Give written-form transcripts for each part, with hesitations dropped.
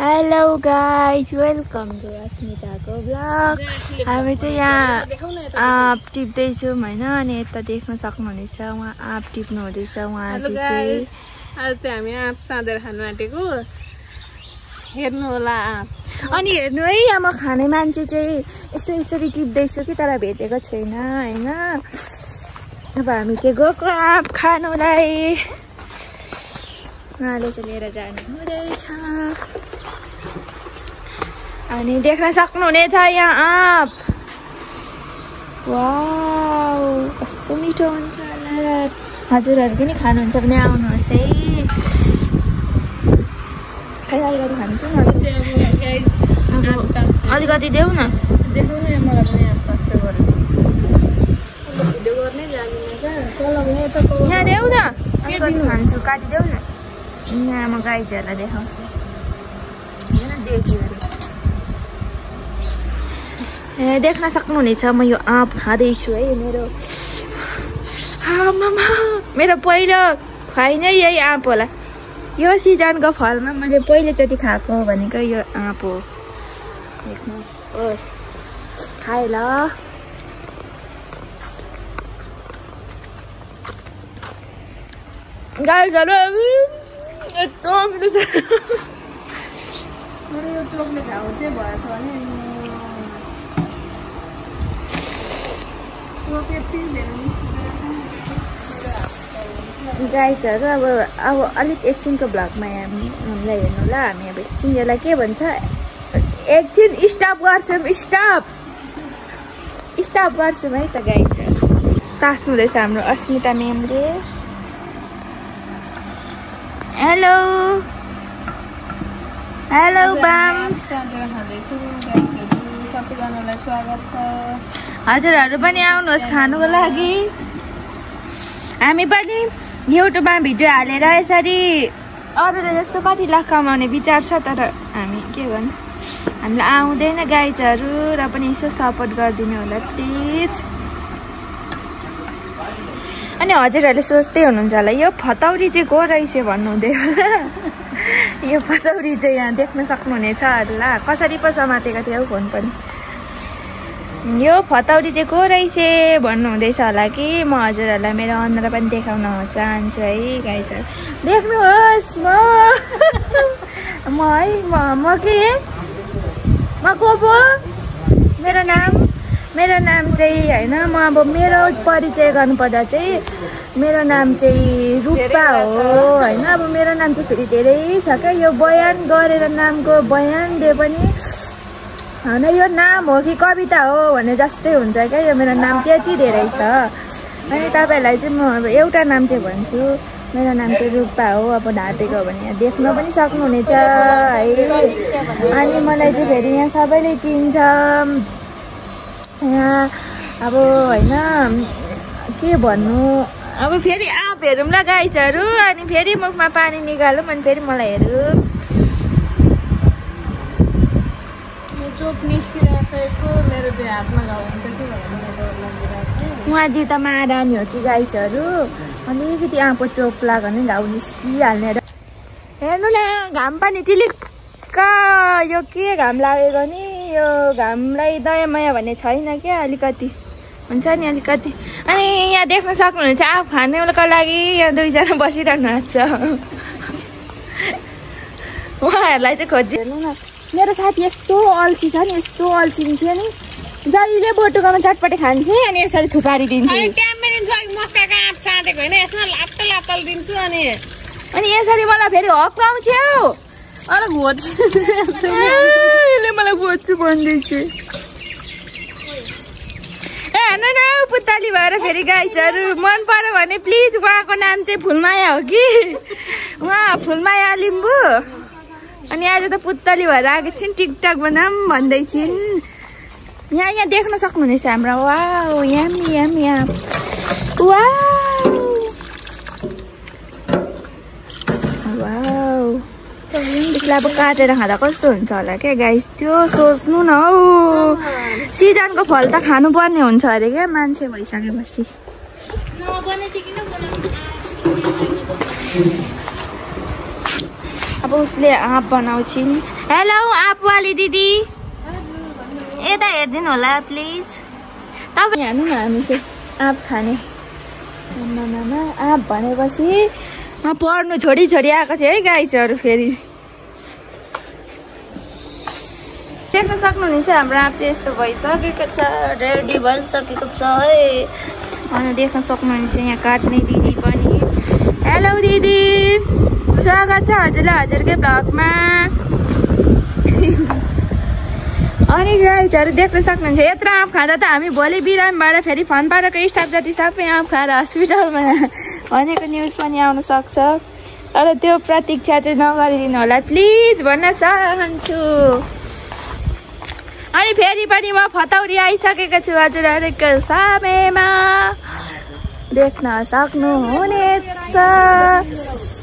Hello guys welcome to अस्मिताको blog. हामी चाहिँ यहाँ आँप टिप्दैछौँ होइन, अनि यता देख्न सक्नुहुनेछ उहाँ आँप टिप्नु हुँदैछ। उहाँ चाहिँ आज चाहिँ हामी आँप चाँदेर खानु आँटेको, हेर्नु होला आँप। अनि हेर्नु है, यहाँ म खाने मान्छे चाहिँ यसरी टिप्दैछु कि तर भेटेको छैन होइन। अब हामी चाहिँ गएको आँप खानुलाई, उहाँले चाहिँ लिएर जानु हुँदैछ। अनि देख्न सक्नुहुनेछ यहाँ आँप। वाउ कस्तो मिठो हुन्छ होला। हजुरहरू पनि खानुहुन्छ भने आउनुहोस् है। खै अलिकति खान्छु न, अलिकति देऊ न। यहाँ देऊ न, अलिकति खान्छु, काटिदेऊ न। यहाँ म गाईहरूलाई देखाउँछु। देख्न सक्नुहुनेछ म यो आँप खाँदैछु है। मेरो पहिलो खुवाइ नै यही आँप होला। यो सिजनको फलमा मैले पहिलोचोटि खाएको भनेको यो आँप हो। देख्नुहोस्, खाए ल। गाईहरू यस्तो मिठो छ। मेरो यो चोकले घाउ चाहिँ भएछ भने गाइजहरू अब अलिक एकछिनको ब्लगमा हामीलाई हेर्नु ल। हामी अब एकछिन यसलाई के भन्छ, एकछिन स्टप गर्छौँ, स्टप गर्छौँ है त गाइजहरू। तास्नु हुँदैछ हाम्रो अस्मिता म्यामले। हेलो हेलो बाम्स, सबैजनालाई स्वागत छ। हजुरहरू पनि आउनुहोस् खानुको लागि। हामी पनि युट्युबमा भिडियो हालेर यसरी अरूले जस्तो कति लाख कमाउने विचार छ, तर हामी के गर्नु, हामीलाई आउँदैन गाइजहरू। र पनि यसो सपोर्ट गरिदिनु होला प्लिज। अनि हजुरहरूले सोच्दै हुनुहुन्छ होला यो फतौरी चाहिँ को रहेछ भन्नुहुँदै होला। यो फतौरी चाहिँ यहाँ देख्न सक्नुहुनेछ होला, कसरी पो समातेको थियो फोन पनि। यो फतौरी चाहिँ को रहेछ भन्नुहुँदैछ होला कि म हजुरहरूलाई मेरो अनुहार पनि देखाउन चाहन्छु है गाइजहरू। देख्नुहोस् म के म को पो। मेरो नाम चाहिँ होइन, म अब मेरो परिचय गर्नुपर्दा चाहिँ मेरो नाम चाहिँ रूपा हो होइन। अब मेरो नाम चाहिँ फेरि धेरै छ क्या, यो बयान गरेर नामको बयान दिए पनि होइन यो नाम हो कि कविता हो भने जस्तै हुन्छ क्या। यो मेरो नाम त्यति धेरै छ। अनि तपाईँहरूलाई चाहिँ म अब एउटा नाम चाहिँ भन्छु, मेरो नाम चाहिँ रूपा हो। अब ढाँटेको हो भने यहाँ देख्न पनि सक्नुहुनेछ है। अनि मलाई चाहिँ फेरि यहाँ सबैले चिन्छ यहाँ। अब होइन के भन्नु, अब फेरि आँप हेरौँ ल गाइजहरू। अनि फेरि मुखमा पानी निकालौँ, अनि फेरि मलाई हेरौँ। चोक निस्किरहेको छ यसको, मेरो चाहिँ हातमा घाउ हुन्छ कि भनेर डर लागिरहेको। उहाँ जिता महारानी हो कि गाइजहरू। अलिकति आँपको चोक लाग्यो भने घाउ निस्किहाल्ने। हेर्नु न घाम पनि टिलिक्क। यो के घाम लागेको नि, यो घामलाई दया माया भन्ने छैन क्या, अलिकति हुन्छ नि अलिकति। अनि यहाँ देख्न सक्नुहुनेछ आँप खानुको लागि यहाँ दुईजना बसिरहनु भएको छ। उहाँहरूलाई चाहिँ खोजिहेर्नु न। मेरो साथी यस्तो अल्छी छ नि, यस्तो अल्छिन्छ नि, जहिले बोटुकोमा चटपटे खान्छ अनि यसरी थुपारिदिन्छ। अनि यसरी मलाई फेरि हप्काउँथ्यो। यसले मलाई घोच्छु भन्दैछु। हेर्नु न पुत्ताली भएर फेरि गाइजहरू। मन पर्यो भने प्लिज उहाँको नाम चाहिँ फुलमाया हो कि, उहाँ फुलमाया लिम्बू। अनि आज त पुत्ताली भएर आएको छिन्, टिकटक बनाऊँ भन्दैछिन्। यहाँ देख्न सक्नुहुनेछ हाम्रो। वाउ यहाँ वाउ त्यसलाई अब काटेर खाँदा कस्तो हुन्छ होला क्या गाइस, त्यो सोच्नु न हौ। सिजनको फल त खानुपर्ने हुन्छ अरे क्या मान्छे भइसकेपछि। अब उसले आँप बनाउँछिन् हेलो आँपवाली दिदी यता हेरिदिनु होला प्लिज। तपाईँ हेर्नु न हामी चाहिँ आँप खाने आँप भनेपछि पढ्नु छोडी आएको छ है गाइजहरू। फेरि देख्न सक्नुहुनेछ हाम्रो आँप चाहिँ यस्तो भइसकेको छ, रेडी भइसकेको छ है। अनि देख्न सक्नुहुन्छ यहाँ काट्ने दिदी पनि। हेलो दिदी स्वागत छ हजुरलाई हजुरकै ब्लगमा। अनि गाइजहरू देख्न सक्नुहुन्छ यत्रो आँप खाँदा त हामी भोलि बिरामीबाट फेरि फनपाडाको स्टाफ जति सबै आँप खाएर हस्पिटलमा भनेको न्युज पनि आउन सक्छ। तर त्यो प्रतीक्षा चाहिँ नगरिदिनु होला प्लिज भन्न चाहन्छु। अनि फेरि पनि म फतौरी आइसकेको छु हजुरहरूको सामेमा देख्न सक्नुहुनेछ।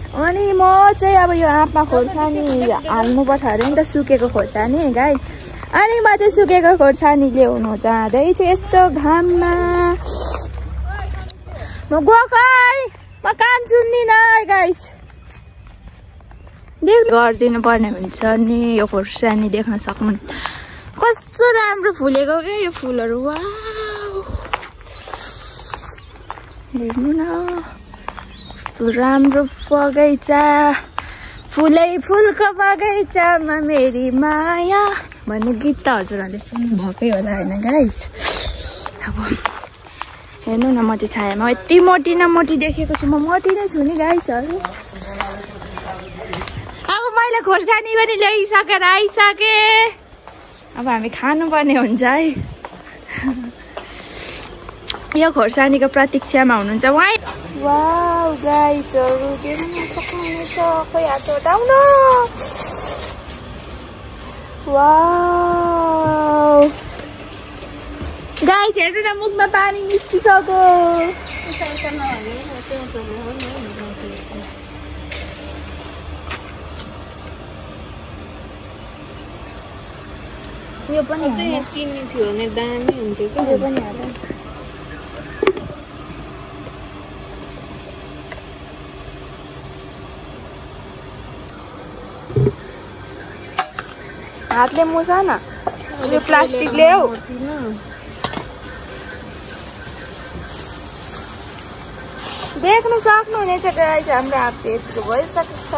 अनि म चाहिँ अब यो आँपमा खोर्सानी हाल्नुपर्छ अरे नि त, सुकेको खोर्सानी गाई। अनि म चाहिँ सुकेको खोर्सानी ल्याउनु जाँदैछु यस्तो घाममा। म गएकै म कान सुन्दिनँ गाइज। गरिदिनु पर्ने हुन्छ नि यो खोर्सानी। देख्न सक्नुहुन्छ कस्तो राम्रो फुलेको क्या यो फुलहरू। वाउ हेर्नु न कस्तो राम्रो बगैँचा, फुलै फुलको बगैँचामा मेरी माया भन्ने गीत त हजुरहरूले सुन्नु भएकै होला होइन गाइज। अब हेर्नु न म चाहिँ छायामा यति मोटी न मोटी देखेको छु, म मोटी नै छु नि गाइजहरू। अब मैले खोर्सानी पनि ल्याइसकेर आइसकेँ। अब हामी खानुपर्ने हुन्छ है। यो खोर्सानीको प्रतीक्षामा हुनुहुन्छ उहाँ। वाउ गाइजहरू देख्न सक्नुहुनेछ, खोइ हात हटाउन। वाउ गाइज हेर्नु न मुखमा पानी निस्किसक्यो। यो पनि चिनी थियो भने दामी हुन्थ्यो क्या। यो पनि हाल हातले मुछ न, यो प्लास्टिकले हौ। देख्न सक्नुहुनेछ गाइज हाम्रो हात चाहिँ यतिको भइसकेको छ।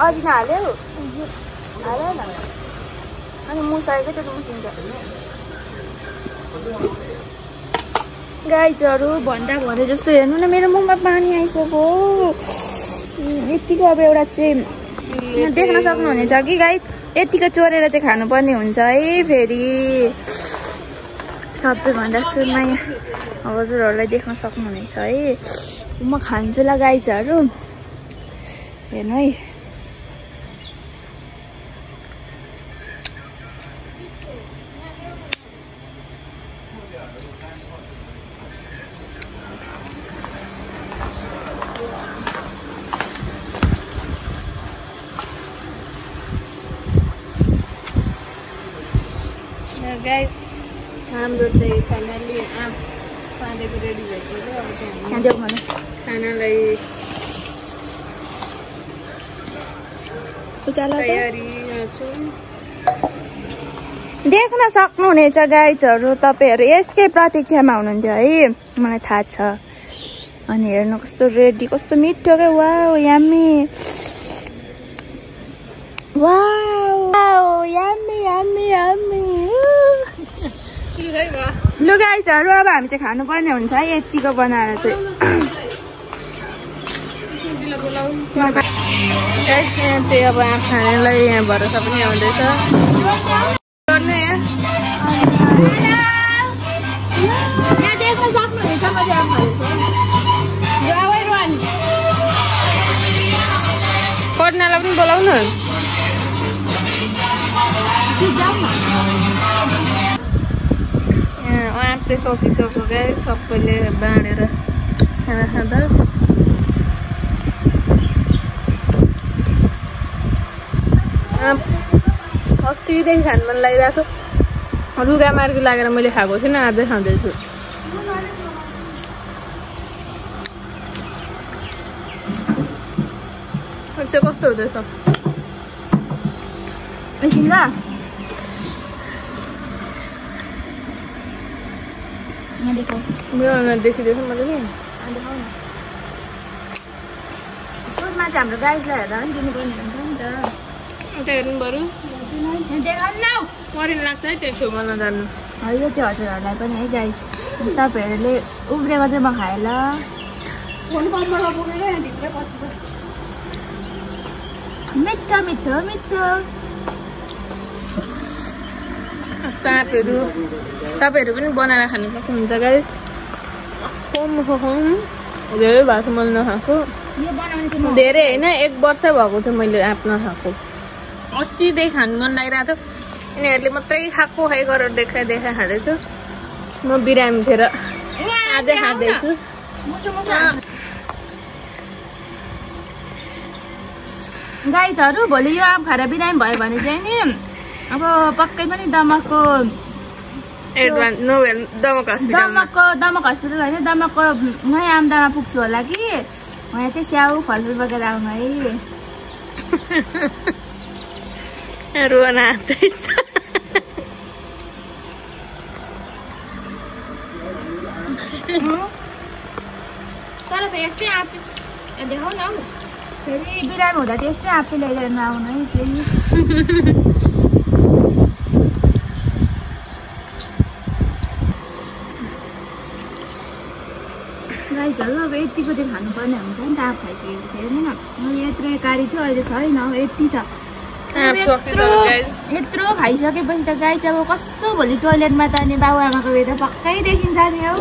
अझै नहाल्यो हाल्यो न। अनि मुसाएको चाहिँ मुसिन्छ गाइजहरू। भन्दा भने जस्तो हेर्नु न मेरो मुखमा पानी आइसक्यो। यतिको अब एउटा चाहिँ देख्न सक्नुहुनेछ कि गाइज यतिको चोरेर चाहिँ खानुपर्ने हुन्छ है। फेरि सबैभन्दा सुरुमा हजुरहरूलाई देख्न सक्नुहुनेछ है। म खान्छु ल गाइजहरू हेर्नु है। गाइस हाम्रो चाहिँ फाइनली आँप पालेको रेडी भएको खानालाई तयारी छु। देख्न सक्नुहुनेछ गाइजहरू तपाईँहरू यसकै प्रतीक्षामा हुनुहुन्थ्यो है मलाई थाहा छ। अनि हेर्नु कस्तो रेडी कस्तो मिठो क्या। Wow yummy wow yummy yummy yummy. लु गाइजहरू अब हामी चाहिँ खानुपर्ने हुन्छ है यतिको बनाएर चाहिँ। यहाँ चाहिँ अब आँप खानेलाई यहाँ भरोसा पनि आउँदैछ। यहाँ देख्न सक्नुहुनेछ म चाहिँ आँप खाँदैछु। पढ्नलाई पनि बोलाउनु। आँप चाहिँ सकिसक्यो क्या सबैले बाँडेर खाना खाँदा। अस्तिदेखि खानु मन लागिरहेको रुगा मार्गी लागेर मैले खाएको थिइनँ, आजै खाँदैछु। अच्छा कस्तो हुँदैछ एकछिन ल देखो मेरो देखिदिएको मैले सुरुमा चाहिँ हाम्रो गाइजलाई हेरेर पनि दिनुपर्ने हुन्छ नि त त्यही हेर्नु बरु देखाउनु न मरिन लाग्छ है त्यो छेउमा नजान्नु यो चाहिँ हजुरहरूलाई पनि है गाइज तपाईँहरूले उब्रेको चाहिँ म खाएँ ल मिठो मिठो मिठो साँपहरू तपाईँहरू पनि बनाएर खानु सक्नुहुन्छ गाइज धेरै भएको छ मैले नखाएको यो बनाउनु चाहिँ धेरै होइन 1 वर्ष भएको थियो मैले आँप नखाएको अस्तिदेखि खानु मन लागिरहेको थियो यिनीहरूले मात्रै खाएको खाइ गरेर देखाइ खाँदै थियो म बिरामी थिएँ र आज खाँदैछु गाइजहरू भोलि यो आँप खाएर बिरामी भयो भने चाहिँ नि अब पक्कै पनि दमकको दमक हस्पिटल होइन दमकको नयाँ आम्दामा पुग्छु होला कि यहाँ चाहिँ स्याउ फलफुल बोकेर आउनु है रुन आँट्दैछ तर फेरि यस्तै आँप देखाउ न हौ फेरि बिरामी हुँदा चाहिँ यस्तै आँप ल्याइदिएर नआउनु है फेरि गाइजहरू अब यतिको चाहिँ खानुपर्ने हुन्छ नि त आँप खाइसकेपछि हेर्नु न मैले यत्रो कारी थियो अहिले छैन अब यति छ यत्रो खाइसकेपछि त गाई चाहिँ अब कस्तो भोलि टोइलेटमा त अनि बाबुआमाको वेदा पक्कै देखिन्छ नि हौ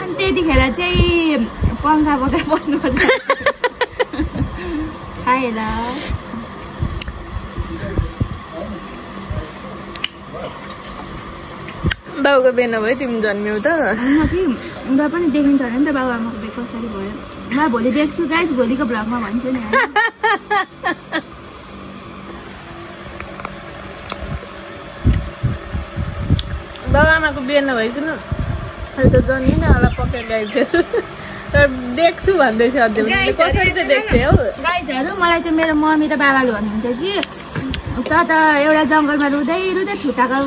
अनि त्यतिखेर चाहिँ पङ्खा बोकेर बस्नुपर्छ खाएन बाबुको बिहे नभए तिमी जन्मियौ त कि उनीहरू पनि देखिन्छ अरे नि त बाबुआमाको बिहे कसरी भयो म भोलि देख्छु गाइज भोलिको भ्लगमा भन्छु नि बाबुआमाको बिहे नभइकन अहिले त जन्मिन होला पक्कै गाइजहरू तर देख्छु भन्दै थियो अझै कसरी त देख्थेँ हौ गाइजहरू मलाई चाहिँ मेरो मम्मी र बाबाले भन्नुहुन्थ्यो कि त एउटा जङ्गलमा रुँदै रुँदै ठुटाको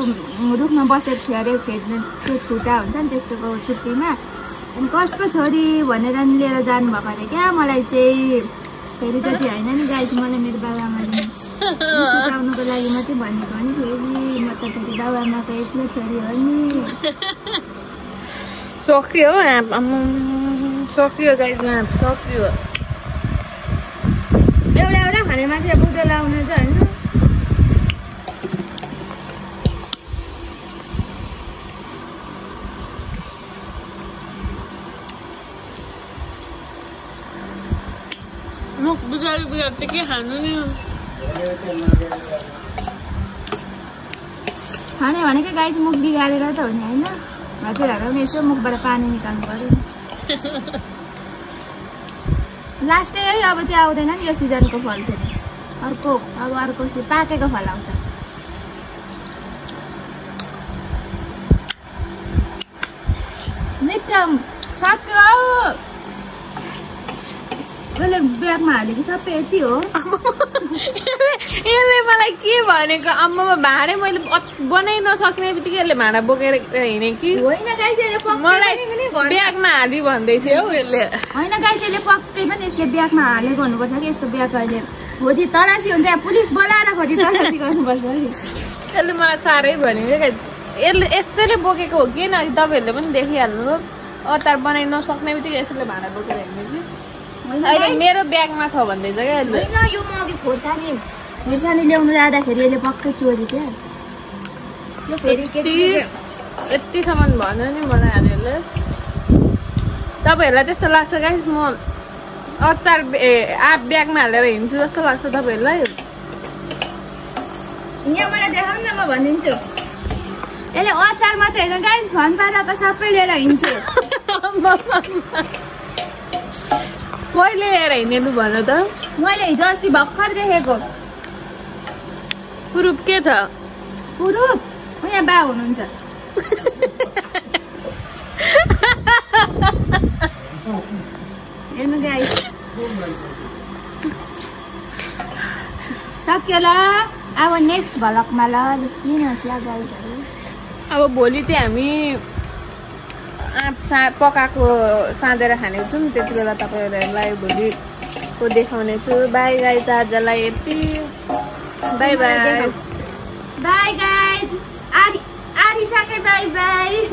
रुखमा बसेको थियो अरे फेर्ने त्यो ठुटा हुन्छ नि त्यस्तोको छुट्टीमा अनि कसको छोरी भनेर नि लिएर जानुभएको अरे क्या मलाई चाहिँ फेरि त चाहिँ होइन नि गाइज मलाई मेरो बाबुआमाले सिकाउनुको लागि मात्रै भनेको नि फेरि म त फेरि बाबुआमाको एक्लै छोरी हो नि सक्यो सक्यो गाइजमा सक्यो एउटा एउटा खाने मान्छे बुझो लाउने चाहिँ होइन मुख बिगार त के खानु नि खाने भनेकै गाई चाहिँ मुख बिगारेर त हो नि होइन हजुरहरू पनि यसो मुखबाट पानी निकाल्नु पर्यो लास्टै है अब चाहिँ आउँदैन नि यो सिजनको फल फेरि अर्को पाकेको फल आउँछ मिठो सक्यो मैले ब्यागमा हालेको सबै यति हो यसले मलाई के भनेको आम्मामा भाँडै मैले बनाइ नसक्ने बित्तिकै यसले भाँडा बोकेर हिँडे कि होइन गाइजले मलाई ब्यागमा हाली भन्दै थियो हौ यसले होइन गाइजले पक्कै पनि यसले ब्यागमा हालेको हुनुपर्छ कि यसको ब्याग अहिले खोजी तलासी हुन्छ पुलिस बोलाएर खोजी तलासी गर्नुपर्छ कि यसले मलाई साह्रै भन्यो यसले यसैले बोकेको हो कि न तपाईँहरूले पनि देखिहाल्नु हो अचार बनाइ नसक्ने बित्तिकै यसले भाँडा बोकेर हिँड्ने कि अहिले मेरो ब्यागमा छ भन्दैछ क्या यसले होइन यो म अघि खोर्सानी ल्याउनु जाँदाखेरि यसले पक्कै चोरी क्या यो फेरि यतिसम्म भन्यो नि मलाई आज यसले तपाईँहरूलाई त्यस्तो लाग्छ गाइस म अचार आँप ब्यागमा हालेर हिँड्छु जस्तो लाग्छ तपाईँहरूलाई यहाँ मलाई देखाउनु न म भनिदिन्छु यसले अचार मात्रै होइन गाइस फनपाराको सबै लिएर हिँड्छु कहिले लिएर हिँडेनु भन्नु त मैले हिजो अस्ति भर्खर देखेको प्रुफ के छ प्रुफ यहाँ बा हुनुहुन्छ हेर्नु गाइस सक्यो ल अब नेक्स्ट भ्लगमा ल किनुहोस् ल गाइसहरू अब भोलि चाहिँ हामी आँप पकाएको साँधेर खाने छौँ त्यति बेला तपाईँहरूलाई भोलिको देखाउने छु बाई गाइस आजलाई यति बाई बाई बाई गाइस आरिसके बाई बाई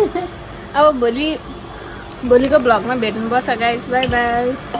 अब भोलिको भ्लगमा भेट्नुपर्छ गाइस बाई बाई